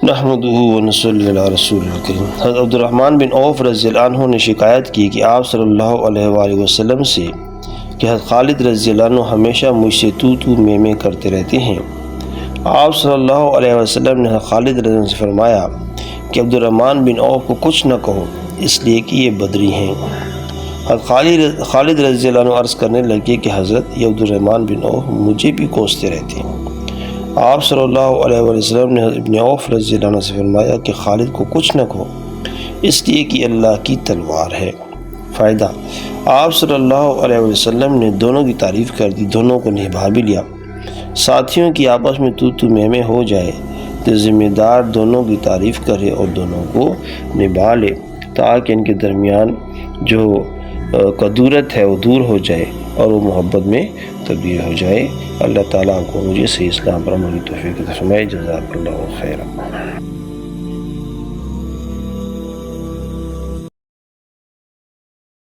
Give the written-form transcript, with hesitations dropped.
نحمدہ ونصلی علی رسول الکریم۔ حضرت عبدالرحمن بن عوف رضی اللہ عنہ نے شکایت کی کہ آپ صلی اللہ علیہ وآلہ وسلم سے کہ حضرت خالد رضی اللہ عنہ ہمیشہ مجھ سے تو میں کرتے رہتے ہیں۔ آپ صلی اللہ علیہ وسلم نے حضرت خالد رضی اللہ عنہ سے فرمایا کہ عبدالرحمن بن عوف کو کچھ نہ کہو، اس لیے کہ یہ بدری ہیں۔ حضرت خالد رضی اللہ عنہ عرض کرنے لگے کہ حضرت یہ عبدالرحمن بن عوف مجھے بھی کوستے رہتے ہیں۔ آپ صلی اللہ علیہ وسلم نے حضرت ابن عوف رضی اللہ عنہ سے فرمایا کہ خالد کو کچھ نہ کہو، اس لیے کہ اللہ کی تلوار ہے۔ فائدہ: آپ صلی اللہ علیہ وسلم نے دونوں کی تعریف کر دی، دونوں کو نبھا بھی لیا۔ ساتھیوں کی آپس میں تو میں ہو جائے تو ذمہ دار دونوں کی تعریف کرے اور دونوں کو نبھا لے، تاکہ ان کے درمیان جو کدورت ہے وہ دور ہو جائے اور وہ محبت میں تبدیل ہو جائے۔ اللہ تعالیٰ کو مجھے صحیح اسلام پر عمل کی توفیق عطا فرمائے۔ جزاک اللہ خیرا۔